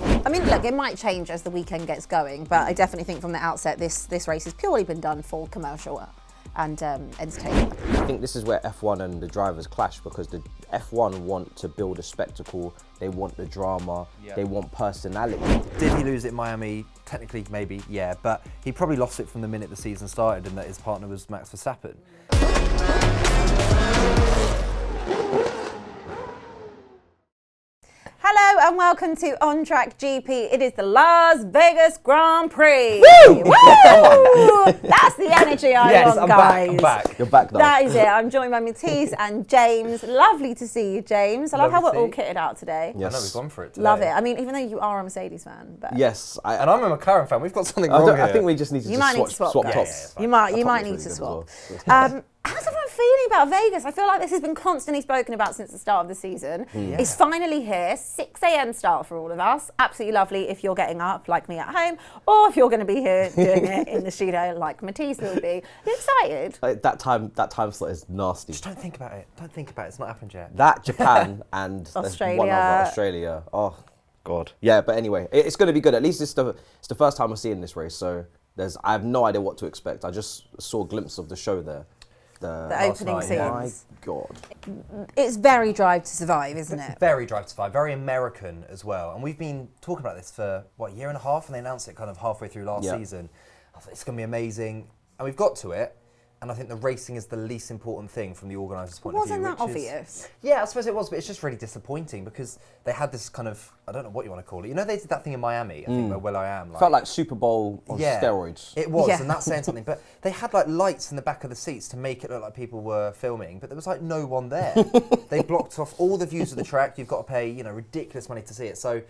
I mean, look, it might change as the weekend gets going, but I definitely think from the outset this race has purely been done for commercial and entertainment. I think this is where F1 and the drivers clash, because the F1 want to build a spectacle, they want the drama, they want personality. Did he lose it in Miami? Technically, maybe, yeah, but he probably lost it from the minute the season started, and that his partner was Max Verstappen. Hello and welcome to On Track GP. It is the Las Vegas Grand Prix. Woo! Woo! That's the energy I want, guys. I'm back. You're back now. That is it. I'm joined by Matisse and James. Lovely to see you, James. I love how we're all kitted out today. Yes. I know, we've gone for it today. Love it. I mean, even though you are a Mercedes fan. But Yes. And I'm a McLaren fan. We've got something wrong here. I think we just need to swap guys. tops. You might need to swap. How's everyone feeling about Vegas? I feel like this has been constantly spoken about since the start of the season. It's finally here, 6 a.m. start for all of us. Absolutely lovely if you're getting up like me at home, or if you're going to be here doing it in the studio like Matisse will be. You excited? That time slot is nasty. Just don't think about it. Don't think about it. It's not happened yet. That, Japan, and there's one other, Australia. Oh, God. Yeah, but anyway, it's going to be good. At least it's the first time we're seeing this race, so I have no idea what to expect. I just saw a glimpse of the show there. The opening scenes. My God. It's very Drive to Survive, isn't it? Very Drive to Survive, very American as well. And we've been talking about this for, a year and a half? And they announced it kind of halfway through last season. I thought it's going to be amazing. And we've got to it. And I think the racing is the least important thing from the organisers' point of view. Wasn't that obvious? Yeah, I suppose it was, but it's just really disappointing because they had this kind of, I don't know what you want to call it. You know, they did that thing in Miami, I think, where Will I Am. Felt like Super Bowl on steroids. It was, and that's saying something. But they had like lights in the back of the seats to make it look like people were filming, but there was like no one there. They blocked off all the views of the track. You've got to pay, ridiculous money to see it. So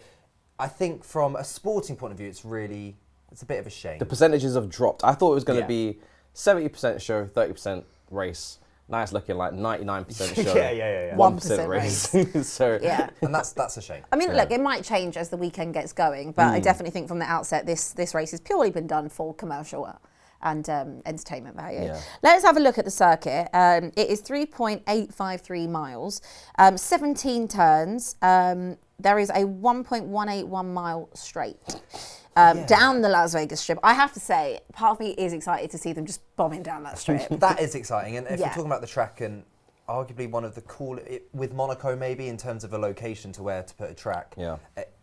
I think from a sporting point of view, it's a bit of a shame. The percentages have dropped. I thought it was going to be 70% show, 30% race. Now it's looking like 99% show, 1% race. So and that's a shame. I mean, look, it might change as the weekend gets going, but I definitely think from the outset this race has purely been done for commercial and entertainment value. Let's have a look at the circuit. It is 3.853 miles, 17 turns. There is a 1.181 mile straight. Down the Las Vegas Strip. I have to say, part of me is excited to see them just bombing down that strip. That is exciting. And if you're talking about the track, and arguably one of the coolest, with Monaco maybe, in terms of a location to where to put a track,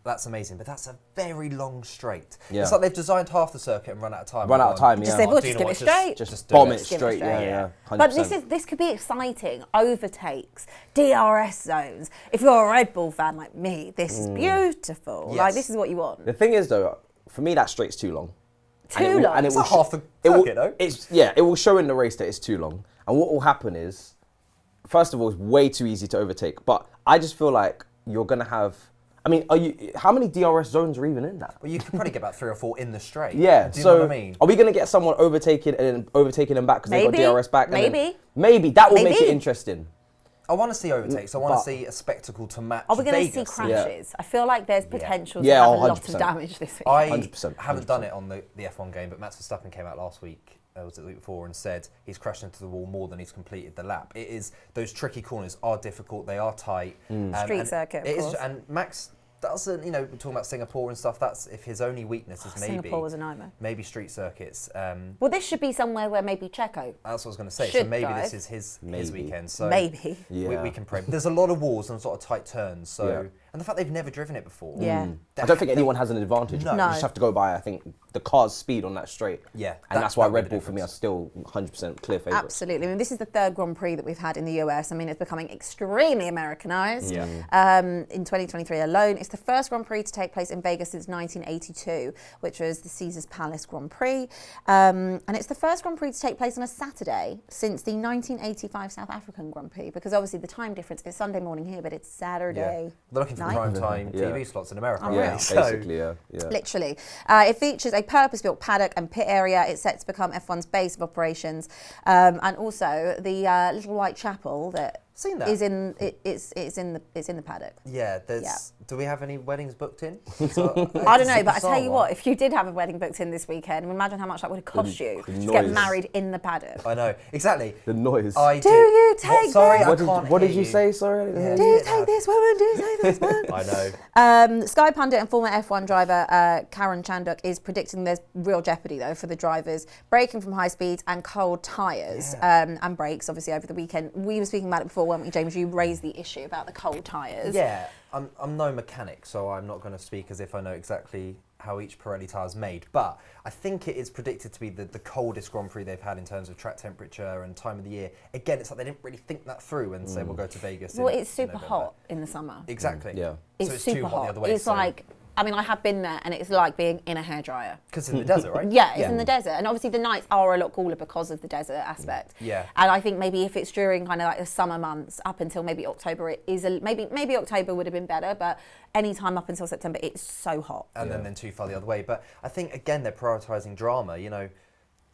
that's amazing. But that's a very long straight. It's like they've designed half the circuit and run out of time. Just give it straight. Just bomb it straight, yeah. 100%. But this could be exciting. Overtakes, DRS zones. If you're a Red Bull fan like me, this is beautiful. Like, this is what you want. The thing is, though, for me, that straight's too long. Too long? It's not half the circuit, though. It will show in the race that it's too long. And what will happen is, first of all, it's way too easy to overtake. But I just feel like you're going to have... I mean, how many DRS zones are even in that? Well, you could probably get about 3 or 4 in the straight. Yeah. Do you know what I mean? Are we going to get someone overtaking them back because they got DRS back? Maybe. That will make it interesting. I want to see overtakes. I want to see a spectacle to match Are we going to see crashes? I feel like there's potential to have a lot of damage this week. I 100%. Haven't done it on the F1 game, but Max Verstappen came out last week, was it the week before, and said he's crashed into the wall more than he's completed the lap. It is, those tricky corners are difficult, they are tight. Street circuit, of course. And Max doesn't, we're talking about Singapore and stuff, that's if his only weakness is Singapore was a nightmare. Maybe street circuits. Well, this should be somewhere where maybe Checo. That's what I was going to say. So maybe this is his weekend. So maybe. We can pray. There's a lot of walls and sort of tight turns. So and the fact they've never driven it before. Yeah. I don't think anyone has an advantage. No. You just have to go by, I think, the car's speed on that straight. Yeah. And that's why Red Bull for me are still 100% clear favourites. Absolutely. I mean, this is the 3rd Grand Prix that we've had in the US. I mean, it's becoming extremely Americanised. Yeah. In 2023 alone, it's the first Grand Prix to take place in Vegas since 1982, which was the Caesars Palace Grand Prix. And it's the first Grand Prix to take place on a Saturday since the 1985 South African Grand Prix, because obviously the time difference is Sunday morning here, but it's Saturday. Yeah. They're looking for prime time TV slots in America. Basically. Literally. It features a purpose-built paddock and pit area. It's set to become F1's base of operations. And also the little white chapel that Seen that? is in the paddock. Yeah, there's Do we have any weddings booked in? I don't know, but I tell you what, if you did have a wedding booked in this weekend, imagine how much that would have cost you to get married in the paddock. I know, exactly. The noise. Do you take Sorry, this? What did you say? Sorry. Do you take this woman? Do you take this one? I know. Sky pundit and former F1 driver Karen Chanduk is predicting there's real jeopardy though for the drivers braking from high speeds and cold tyres and brakes. Obviously over the weekend we were speaking about it before, weren't we, James? You raised the issue about the cold tyres. Yeah. I'm no mechanic, so I'm not going to speak as if I know exactly how each Pirelli tyre is made, but I think it is predicted to be the coldest Grand Prix they've had in terms of track temperature and time of the year. Again, it's like they didn't really think that through and say we'll go to Vegas. Well, it's super hot in the summer. Exactly. Yeah. So it's super super hot the hot. other way. It's like, I mean, I have been there and it's like being in a hairdryer. Because in the desert, right? Yeah, it's in the desert. And obviously the nights are a lot cooler because of the desert aspect. Yeah. And I think maybe if it's during kind of like the summer months up until maybe October, it is, maybe October would have been better, but any time up until September, it's so hot. And then too far the other way. But I think, again, they're prioritising drama. You know,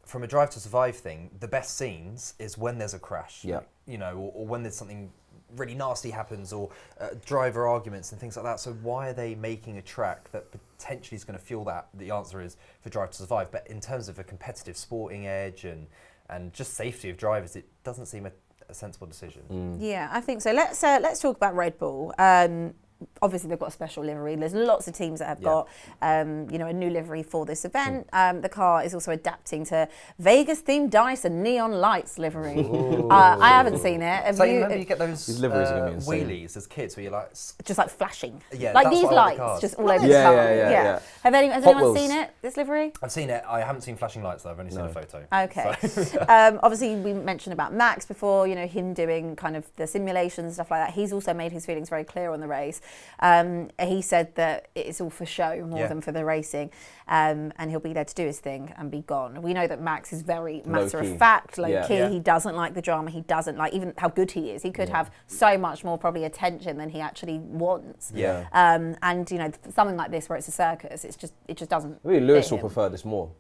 from a Drive to Survive thing, the best scenes is when there's a crash. Yeah. You know, or when there's something really nasty happens, or driver arguments and things like that. So why are they making a track that potentially is going to fuel that? The answer is for Drive to Survive. But in terms of a competitive sporting edge and just safety of drivers, it doesn't seem a sensible decision. Yeah, I think so. Let's talk about Red Bull. Obviously, they've got a special livery. There's lots of teams that have got, a new livery for this event. The car is also adapting to Vegas-themed dice and neon lights livery. I haven't seen it. So you remember you get those liveries are gonna be insane. wheelies as kids where you're like... Just like flashing. Yeah, like that's these what I like lights cars. just all over the car. Yeah. Has anyone Wheels. seen it, this livery? I've seen it. I haven't seen flashing lights though. I've only seen a photo. Okay. So. Obviously, we mentioned about Max before, him doing kind of the simulations and stuff like that. He's also made his feelings very clear on the race. He said that it's all for show more than for the racing, and he'll be there to do his thing and be gone. We know that Max is very matter of fact, low key. He doesn't like the drama. He doesn't like even how good he is. He could have so much more probably attention than he actually wants. Yeah. And something like this where it's a circus, it just doesn't. Maybe Lewis fit will him. prefer this more.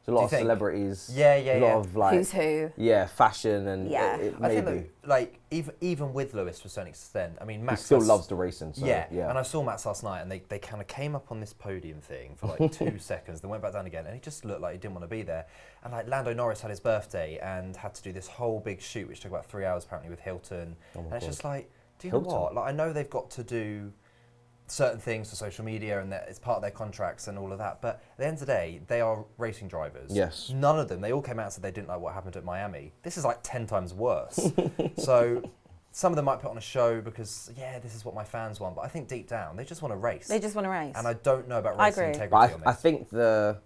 There's a lot of celebrities. A lot of like who's who. Yeah, fashion and I think that, like even with Lewis to a certain extent, I mean Max he still loves the racing. So, yeah. And I saw Max last night, and they kind of came up on this podium thing for like 2 seconds, then went back down again, and he just looked like he didn't want to be there. And like Lando Norris had his birthday and had to do this whole big shoot, which took about 3 hours apparently with Hilton. And it's just like, do you know what? Like I know they've got to do certain things for social media and that it's part of their contracts and all of that, but at the end of the day they are racing drivers. Yes. None of them, they all came out and said they didn't like what happened at Miami. This is like 10 times worse. So some of them might put on a show because this is what my fans want, but I think deep down they just want to race. They just want to race. And I don't know about racing integrity but on this.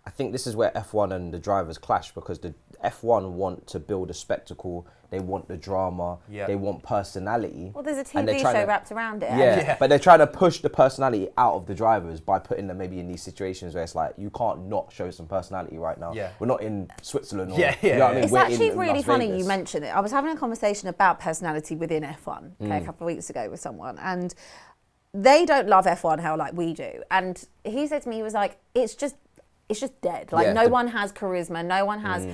I think this is where F1 and the drivers clash, because the F1 want to build a spectacle. They want the drama. They want personality. Well, there's a TV show wrapped around it. Yeah, but they're trying to push the personality out of the drivers by putting them maybe in these situations where it's like, you can't not show some personality right now. Yeah. We're not in Switzerland. Or, Yeah. You know what I mean? It's We're actually in really Las funny Vegas. you mentioned it. I was having a conversation about personality within F1 a couple of weeks ago with someone, and they don't love F1 how like we do. And he said to me, he was like, it's just dead. Like no one has charisma. No one has,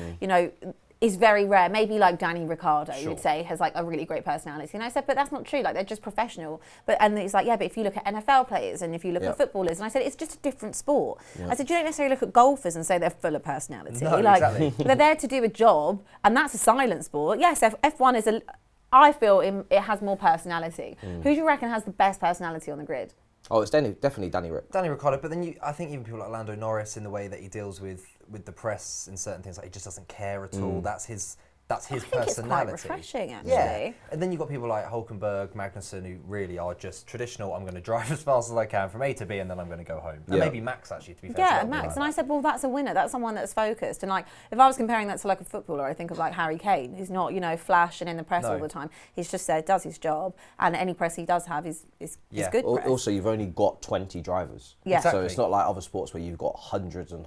is very rare. Maybe like Danny Ricciardo, you'd say, has like a really great personality. And I said, but that's not true. Like they're just professional. And he's like, yeah, but if you look at NFL players and if you look at footballers, and I said, it's just a different sport. I said, you don't necessarily look at golfers and say they're full of personality. No, like exactly. they're there to do a job, and that's a silent sport. Yes, F1 is I feel it has more personality. Who do you reckon has the best personality on the grid? Oh, it's definitely Danny Ricciardo, but then I think even people like Lando Norris, in the way that he deals with the press and certain things, like he just doesn't care at all. That's his personality. It's quite refreshing, actually. Yeah. And then you've got people like Hülkenberg, Magnussen, who really are just traditional. I'm going to drive as fast as I can from A to B, and then I'm going to go home. And maybe Max, actually, to be fair. Yeah, Max. And I said, well, that's a winner. That's someone that's focused. And like, if I was comparing that to like a footballer, I think of like Harry Kane, who's not, flash and in the press all the time. He's just there, does his job, and any press he does have is good press. Also, you've only got 20 drivers. Yeah. Exactly. So it's not like other sports where you've got hundreds and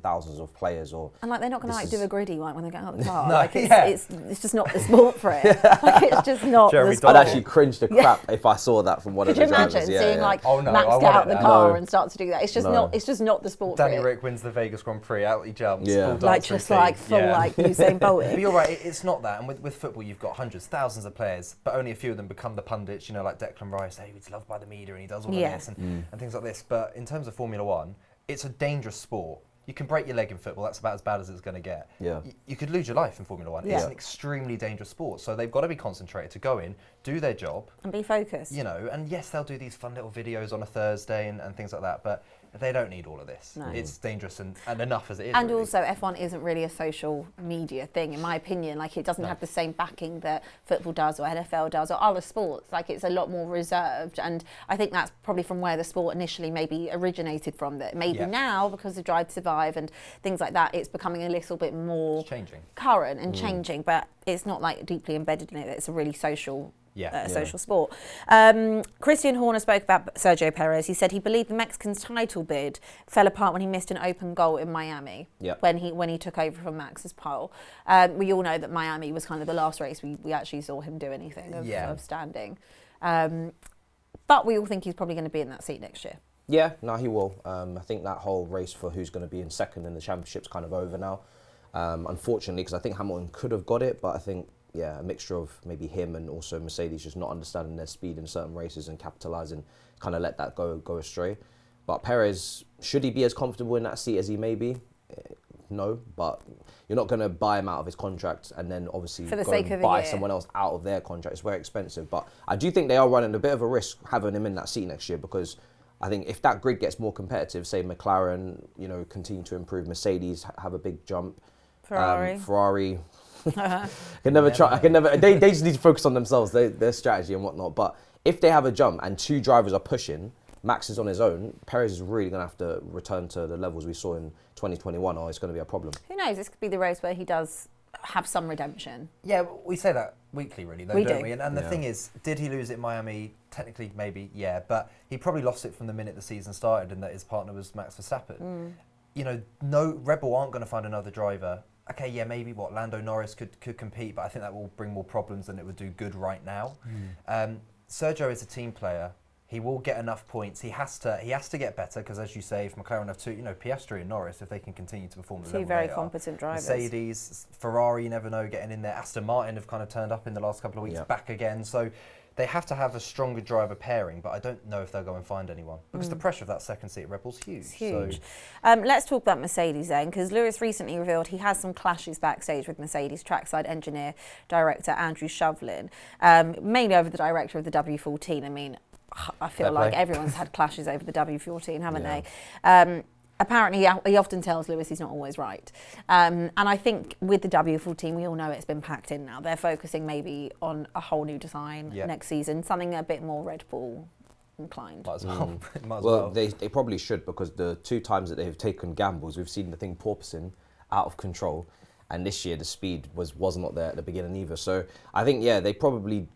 thousands of players. And like, they're not going to like do a griddy one when they get out of the car. No, like, it's it's just not the sport for it. Like, it's just not the sport. I'd actually cringe the crap if I saw that from one of the drivers. Could you imagine seeing like oh, no, Max get out of the car and start to do that? It's just not. It's just not the sport Danny for it. Rick wins the Vegas Grand Prix, out he jumps, Yeah. full dance Like just routine. like full like Usain Bolt. But you're right, it's not that. And with football, you've got hundreds, thousands of players, but only a few of them become the pundits. You know, like Declan Rice, he's loved by the media and he does all of this and things like this. But in terms of Formula One, it's a dangerous sport. You can break your leg in football. That's about as bad as it's going to get. Yeah. You could lose your life in Formula One. It's an extremely dangerous sport. So they've got to be concentrated to go in, do their job. And be focused. You know, and yes, they'll do these fun little videos on a Thursday and things like that. But they don't need all of this. No. It's dangerous and enough as it is. And really. also, F1 isn't really a social media thing, in my opinion. Like, it doesn't have the same backing that football does or NFL does or other sports. Like, it's a lot more reserved. And I think that's probably from where the sport initially maybe originated from. That maybe now, because of Drive to Survive and things like that, it's becoming a little bit more current and changing. But it's not like deeply embedded in it. It's a really social social sport. Christian Horner spoke about Sergio Perez. He said he believed the Mexican's title bid fell apart when he missed an open goal in Miami when he took over from Max's pole. We all know that Miami was kind of the last race we actually saw him do anything of standing. But we all think he's probably going to be in that seat next year. Yeah, no, he will. I think that whole race for who's going to be in second in the championship's kind of over now. Unfortunately, because I think Hamilton could have got it, but I think a mixture of maybe him and also Mercedes just not understanding their speed in certain races and capitalising, kind of let that go astray. But Perez, should he be as comfortable in that seat as he may be? No, but you're not going to buy him out of his contract and then obviously go and buy someone else out of their contract. It's very expensive. But I do think they are running a bit of a risk having him in that seat next year, because I think if that grid gets more competitive, say McLaren, continue to improve, Mercedes have a big jump, Ferrari. I can never try. They just need to focus on themselves, their strategy and whatnot. But if they have a jump and two drivers are pushing, Max is on his own, Perez is really going to have to return to the levels we saw in 2021, or it's going to be a problem. Who knows? This could be the race where he does have some redemption. Yeah, we say that weekly, really, though, don't we? And the thing is, did he lose it in Miami? Technically, maybe, but he probably lost it from the minute the season started, and that his partner was Max Verstappen. No, Red Bull aren't going to find another driver. Okay, maybe Lando, Norris could compete, but I think that will bring more problems than it would do good right now. Sergio is a team player. He will get enough points. He has to get better, because, as you say, if McLaren have two, Piastri and Norris, if they can continue to perform at the level very competent drivers. Mercedes, Ferrari, you never know, getting in there. Aston Martin have kind of turned up in the last couple of weeks, back again. So they have to have a stronger driver pairing, but I don't know if they'll go and find anyone, because the pressure of that second seat at Red Bull's huge. It's huge. So. Let's talk about Mercedes then, because Lewis recently revealed he has some clashes backstage with Mercedes trackside engineer director Andrew Shovlin, mainly over the director of the W14. I mean, I feel like everyone's had clashes over the W14, haven't they? Apparently, he often tells Lewis he's not always right. And I think with the W14, we all know it's been packed in now. They're focusing maybe on a whole new design next season, something a bit more Red Bull inclined. Might as well. Well, they probably should, because the two times that they've taken gambles, we've seen the thing porpoising out of control. And this year, the speed was not there at the beginning either. So I think, they probably...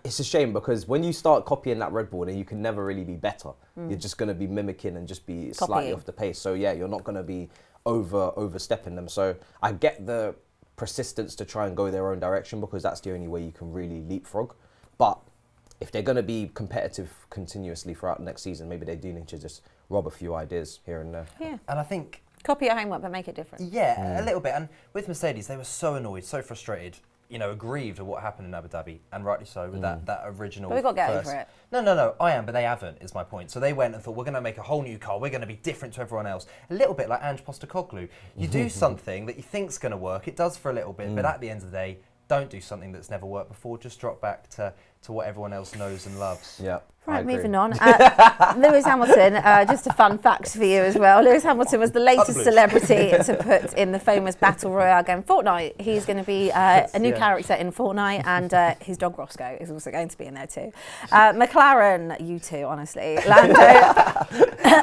It's a shame, because when you start copying that Red Bull, then you can never really be better. You're just going to be mimicking and just be slightly off the pace. So you're not going to be overstepping them. So I get the persistence to try and go their own direction, because that's the only way you can really leapfrog. But if they're going to be competitive continuously throughout next season, maybe they do need to just rob a few ideas here and there. Yeah. And I think... Copy your homework, but make it different. Yeah, a little bit. And with Mercedes, they were so annoyed, so frustrated, aggrieved at what happened in Abu Dhabi, and rightly so, with that original. But we've got to get over it. No, I am, but they haven't, is my point. So they went and thought, we're going to make a whole new car, we're going to be different to everyone else. A little bit like Ange Postecoglou. You do something that you think's going to work, it does for a little bit, but at the end of the day, don't do something that's never worked before, just drop back to what everyone else knows and loves. Yeah. Right, moving on. Lewis Hamilton, just a fun fact for you as well. Lewis Hamilton was the latest celebrity to put in the famous Battle Royale game Fortnite. He's going to be a new character in Fortnite, and his dog Roscoe is also going to be in there too. McLaren, you two, honestly. Lando.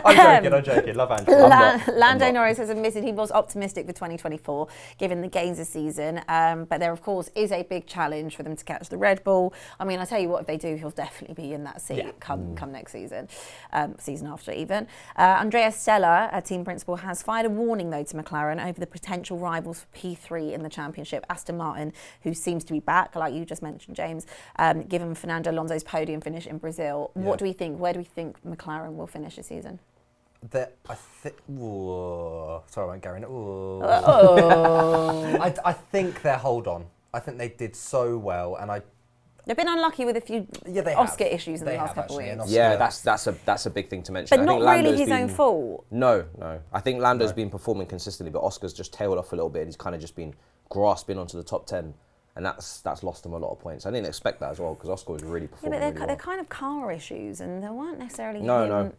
I'm joking. Love Andrew. Lando Norris has admitted he was optimistic for 2024, given the gains this season. But there, of course, is a big challenge for them to catch the Red Bull. I mean, I tell you what, if they do, he'll definitely be in that seat come next season, season after even. Andrea Stella, a team principal, has fired a warning though to McLaren over the potential rivals for P3 in the championship. Aston Martin, who seems to be back, like you just mentioned, James, given Fernando Alonso's podium finish in Brazil. What do we think? Where do we think McLaren will finish this season? Sorry, I went Gary. I think they're hold on. I think they did so well, and they've been unlucky with a few Oscar issues in the last couple of weeks. Yeah, that's a big thing to mention. But not really his own fault. No. I think Lando's been performing consistently, but Oscar's just tailed off a little bit. He's kind of just been grasping onto the top 10. And that's lost them a lot of points. I didn't expect that as well because Oscar was really performing. Yeah, but they're kind of car issues, and there weren't necessarily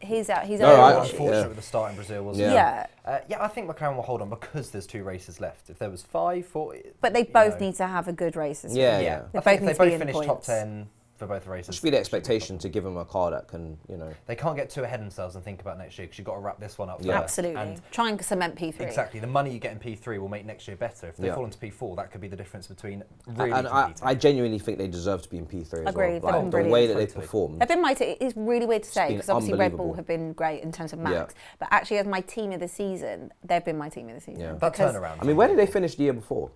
his own issues. Unfortunate with the start in Brazil, wasn't it? Yeah. I think McLaren will hold on because there's 2 races left. If there was 5, 4... But they both need to have a good race as well. Yeah. They both finish top 10 for both races. It should be the expectation to give them a car that can, They can't get too ahead of themselves and think about next year because you've got to wrap this one up first. Absolutely. And try and cement P3. Exactly. The money you get in P3 will make next year better. If they fall into P4, that could be the difference between really and I genuinely think they deserve to be in P3 as Agreed. well. Like, the way that they performed. They've been it's really weird to say because obviously Red Bull have been great in terms of Max. But actually as my team of the season, they've been my team of the season. Yeah. That turnaround. I mean, where did they finish the year before?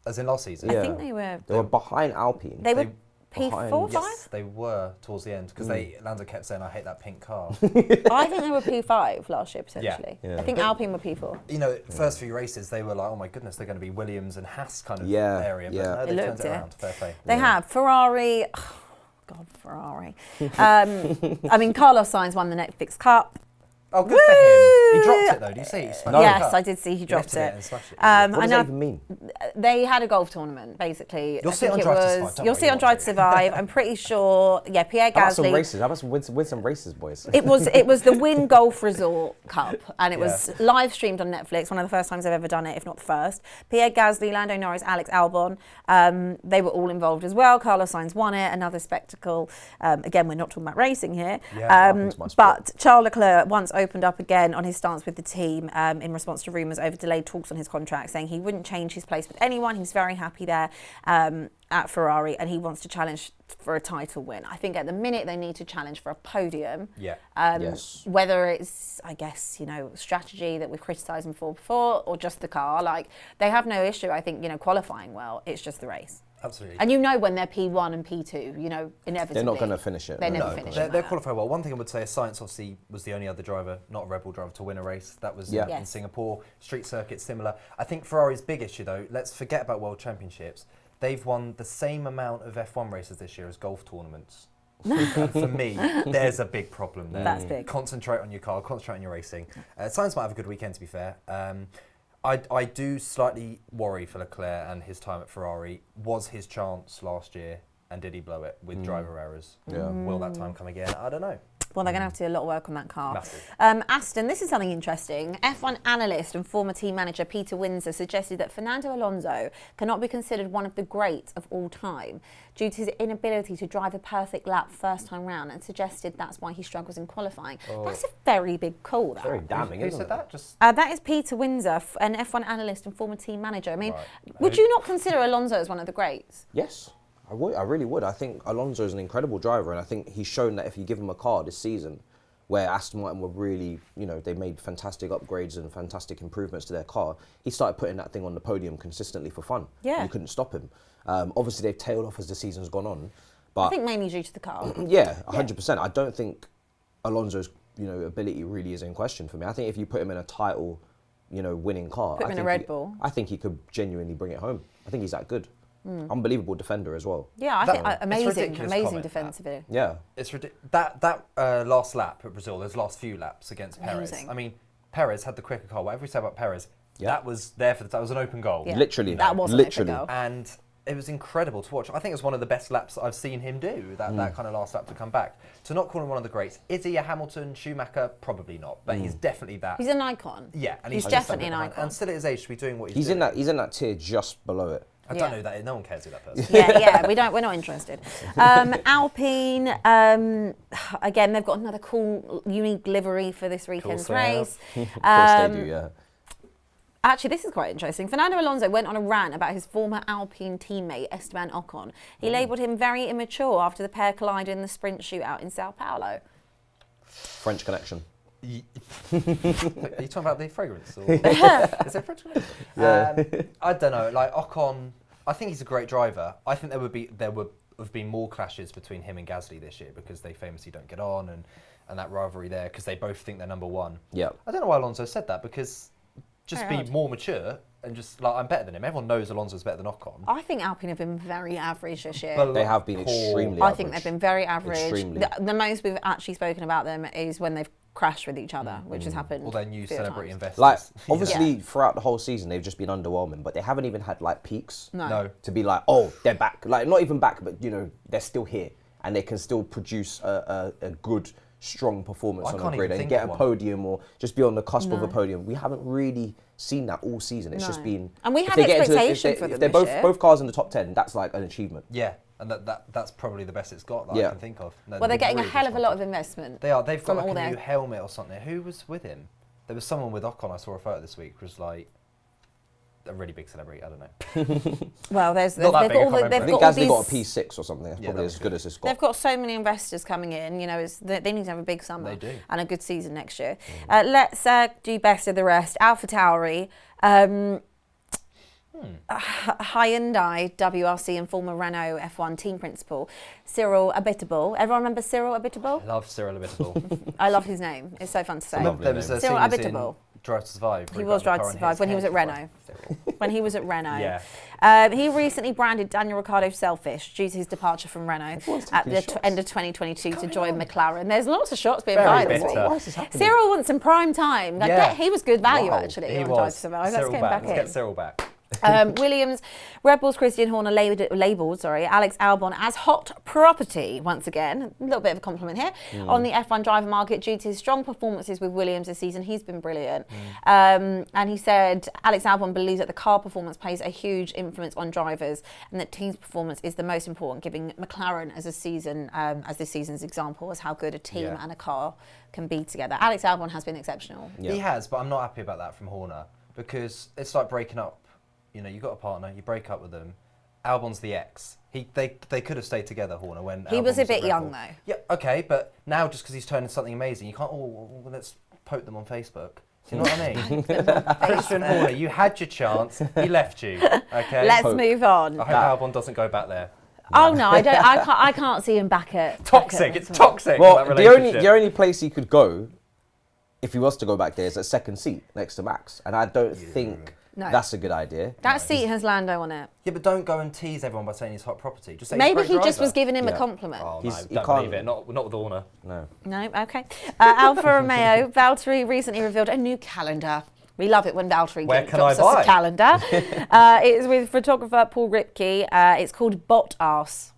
As in last season? I think they were behind Alpine. They were P4, 5? Yes, they were towards the end because Lando kept saying, "I hate that pink car." I think they were P5 last year potentially. Yeah. I think Alpine were P4. First few races they were like, "Oh my goodness, they're going to be Williams and Haas kind of area." But no, they turned it around. Fair play. They have Ferrari. Oh, God, Ferrari. I mean, Carlos Sainz won the Netflix Cup. Oh, good for him. He dropped it though. Did you see? Yes, I did see he dropped it. What does that even mean? They had a golf tournament, basically. You'll see it on Drive to Survive. You'll see it on Drive to Survive. I'm pretty sure. Yeah, Pierre Gasly. How about some races? How about win some races, boys? It was the Wynn Golf Resort Cup, and it was live streamed on Netflix. One of the first times I've ever done it, if not the first. Pierre Gasly, Lando Norris, Alex Albon. They were all involved as well. Carlos Sainz won it. Another spectacle. Again, we're not talking about racing here. But Charles Leclerc once opened up again on his stance with the team in response to rumours over delayed talks on his contract, saying he wouldn't change his place with anyone. He's very happy there at Ferrari, and he wants to challenge for a title win. I think at the minute they need to challenge for a podium. Yeah. Whether it's, I guess, strategy that we've criticised them for before, or just the car. Like, they have no issue, I think, qualifying well. It's just the race. Absolutely. And when they're P1 and P2, inevitably. They're not going to finish it. They never finish it. They're qualifying well. One thing I would say is Sainz obviously was the only other driver, not a Red Bull driver, to win a race. That was in Singapore. Street circuit, similar. I think Ferrari's big issue, though, let's forget about World Championships. They've won the same amount of F1 races this year as golf tournaments. And for me, there's a big problem there. That's big. Concentrate on your car, concentrate on your racing. Sainz might have a good weekend, to be fair. I do slightly worry for Leclerc and his time at Ferrari. Was his chance last year, and did he blow it with driver errors? Yeah. Will that time come again? I don't know. Well, they're going to have to do a lot of work on that car. Massive. Aston, this is something interesting. F1 analyst and former team manager Peter Windsor suggested that Fernando Alonso cannot be considered one of the greats of all time due to his inability to drive a perfect lap first time round, and suggested that's why he struggles in qualifying. That's a very big call, that. Very damning, Who isn't said it? that? That is Peter Windsor, an F1 analyst and former team manager. I mean, would you not consider Alonso as one of the greats? Yes. I would. I really would. I think Alonso is an incredible driver, and I think he's shown that if you give him a car this season, where Aston Martin were really, they made fantastic upgrades and fantastic improvements to their car, he started putting that thing on the podium consistently for fun. Yeah. You couldn't stop him. Obviously, they've tailed off as the season's gone on. But I think mainly due to the car. 100%. I don't think Alonso's, ability really is in question for me. I think if you put him in a title, winning car, Put him in a Red Bull. I think he could genuinely bring it home. I think he's that good. Unbelievable defender as well. Yeah, I think amazing comment, defensively. Yeah. It's ridiculous. That last lap at Brazil, those last few laps against Perez. I mean, Perez had the quicker car. Whatever we say about Perez, that was there for that was an open goal. Yeah. Literally. That was an open goal. And it was incredible to watch. I think it's one of the best laps I've seen him do, that kind of last lap to come back. To not call him one of the greats. Is he a Hamilton, Schumacher? Probably not, but he's definitely that. He's an icon. Yeah, and he's definitely an icon. And still at his age to be doing what he's doing. He's in that tier just below it. I don't know that. No one cares who that person is. We're not interested. Alpine, again, they've got another cool, unique livery for this weekend's race. Of course they do, yeah. Actually, this is quite interesting. Fernando Alonso went on a rant about his former Alpine teammate, Esteban Ocon. He labelled him very immature after the pair collided in the sprint shootout in Sao Paulo. French connection. Are you talking about the fragrance? Or? Is it French connection? Yeah. I don't know. Like Ocon, I think he's a great driver. I think there would have been more clashes between him and Gasly this year because they famously don't get on and that rivalry there because they both think they're number one. Yeah. I don't know why Alonso said that because just be more mature and just like I'm better than him. Everyone knows Alonso's better than Ocon. I think Alpine have been very average this year. They have been extremely average. I think they've been very average. The most we've actually spoken about them is when they've crashed with each other, which has happened. All their new celebrity investors. Like, obviously, throughout the whole season, they've just been underwhelming, but they haven't even had, like, peaks. No. To be like, oh, they're back. Like, not even back, but, you know, they're still here. And they can still produce a good, strong performance on a grid and get a podium or just be on the cusp of a podium. We haven't really seen that all season. It's just been... And we had expectation for them if they're both cars in the top 10, that's, like, an achievement. Yeah. And that's probably the best it's got that I can think of. Well, they're getting a hell of a lot of investment. They are. They've got like a new helmet or something. Who was with him? There was someone with Ocon. I saw a photo this week. Was like a really big celebrity. I don't know. Well, I think Gasly got a P6 or something. That's probably as good as it's got. They've got so many investors coming in. You know, they need to have a big summer. They do. And a good season next year. Let's do best of the rest. AlphaTauri. Hyundai, WRC and former Renault F1 team principal, Cyril Abiteboul. Everyone remember Cyril Abiteboul? I love Cyril Abiteboul. I love his name. It's so fun to say. There was a Cyril Abiteboul. Drive to Survive. He was Drive to Survive when he was at Renault. When he was at Renault. Yeah. He recently branded Daniel Ricciardo selfish due to his departure from Renault at the end of 2022 to join McLaren. There's lots of shots being fired this week. Why is this happening? Cyril wants some prime time. He was good value actually on Drive to Survive. Let's get him back in. Let's get Cyril back. Williams, Red Bull's Christian Horner labelled Alex Albon as hot property once again. A little bit of a compliment here on the F1 driver market due to his strong performances with Williams this season. He's been brilliant. And he said Alex Albon believes that the car performance plays a huge influence on drivers and that team's performance is the most important, giving McLaren as this season's example as how good a team and a car can be together. Alex Albon has been exceptional. He has, but I'm not happy about that from Horner because it's like breaking up. You know, you've got a partner, you break up with them. Albon's the ex. They could have stayed together, Horner, when he was a bit young, though. Yeah, okay, but now just because he's turning something amazing, you can't, let's poke them on Facebook. Do you know what I mean? Christian Horner, you had your chance, he left you, okay? Let's move on. I hope Albon doesn't go back there. Oh no, I don't. I can't see him back at... Toxic, it's toxic. Well, the only place he could go, if he was to go back there, is a second seat next to Max. And I don't think... No. That's a good idea. That seat has Lando on it. Yeah, but don't go and tease everyone by saying he's hot property. Just say maybe he just was giving him a compliment. Oh, no, don't believe it. Not with Horner. No. No, okay. Alfa Romeo, Valtteri recently revealed a new calendar. We love it when Valtteri drops us a calendar. It's with photographer Paul Ripke. It's called Bot Arse.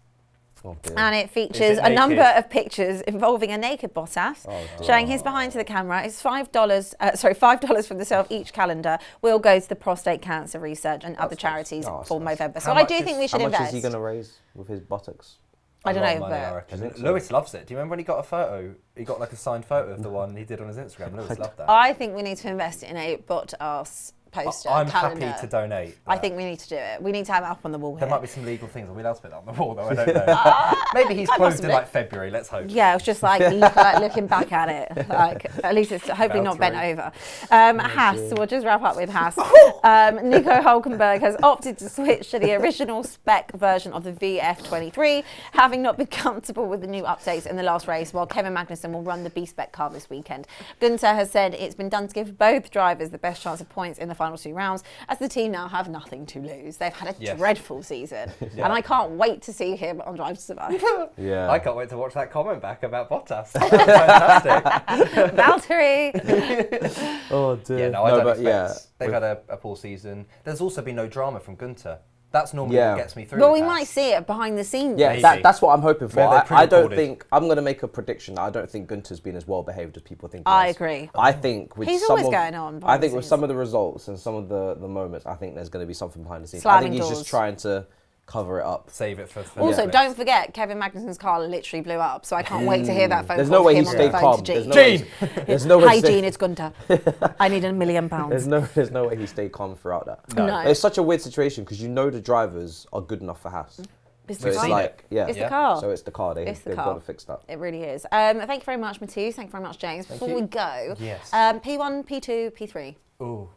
Oh, and it features a number of pictures involving a naked Bottas, showing his behind to the camera. It's $5 from the sale of each calendar will go to the prostate cancer research and other charities for Movember. So I do think we should invest. How much is he going to raise with his buttocks? I don't know, but Lewis loves it. Do you remember when he got a photo? He got like a signed photo of the one he did on his Instagram. Lewis loved that. I think we need to invest in a Bottas poster. I'm calendar. happy to donate. I think we need to do it. We need to have it up on the wall here. There might be some legal things. Are we allowed to put that on the wall though? I don't know. Maybe he's closed in like February. Let's hope. Yeah, it's just like looking back at it. Like at least it's hopefully not bent over. Haas. We'll just wrap up with Haas. Nico Hülkenberg has opted to switch to the original spec version of the VF23, having not been comfortable with the new updates in the last race. While Kevin Magnussen will run the B-spec car this weekend. Gunther has said it's been done to give both drivers the best chance of points in the final 2 rounds, as the team now have nothing to lose. They've had a dreadful season, and I can't wait to see him on Drive to Survive. Yeah, I can't wait to watch that comment back about Bottas. Fantastic. Valtteri. Oh dear. Yeah, no, I don't expect. They've had a poor season. There's also been no drama from Gunther. That's normally what gets me through. Well, we might see it behind the scenes. Yeah, that's what I'm hoping for. I don't think, I'm going to make a prediction. I don't think Gunter's been as well behaved as people think he I is. agree. I think with he's always going on. I think with some of the results and some of the moments, I think there's going to be something behind the scenes. Slamming I think he's just trying to cover it up. Save it for Also, Netflix. don't forget, Kevin Magnussen's car literally blew up, so I can't wait to hear that phone There's call no way from he him on the stayed phone calm. to Gene. There's no way Hi, he stayed- Gene, it's Gunter. I need £1 million. There's no way he stayed calm throughout that. No. It's such a weird situation because you know the drivers are good enough for Haas. It's So the it's car. like, yeah. It's the car. So it's the car. It's the They've car. got to fix that. It really is. Thank you very much, Matthew. Thank you very much, James. Before we go, Yes. P1, P2, P3. Ooh,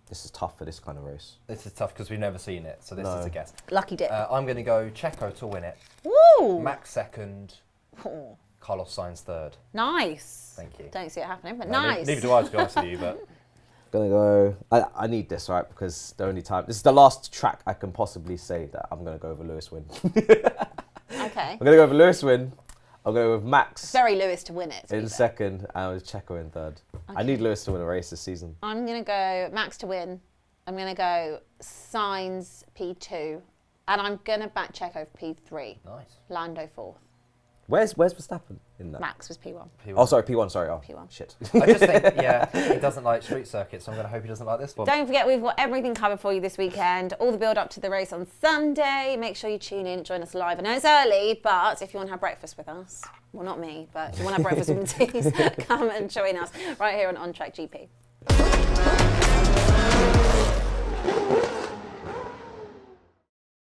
This is tough for this kind of race. this is tough because we've never seen it, so this is a guess. Lucky dip. I'm going to go Checo to win it. Woo! Max second. Oh, Carlos Sainz third. nice. Thank you. Don't see it happening, but No, nice. Neither do I, to be honest with you, but Gonna go. I need this, right? Because the only time this is the last track I can possibly say that I'm gonna go over Lewis win. Okay. I'm gonna go over Lewis win. I'm gonna go with Max Very Lewis to win it. to be in fair. second and with Checo in third. I need Lewis to win a race this season. I'm going to go Max to win. I'm going to go Sainz P2. And I'm going to back Checo for P3. nice. Lando 4th. Where's Verstappen in that? Max was P1. Oh, sorry, P1. Sorry, oh, P1. shit. I just think, he doesn't like street circuits, so I'm going to hope he doesn't like this one. Don't forget, we've got everything covered for you this weekend. All the build up to the race on Sunday. Make sure you tune in, join us live. I know it's early, but if you want to have breakfast with us, well, not me, but if you want to have breakfast with Matisse, come and join us right here on Track GP.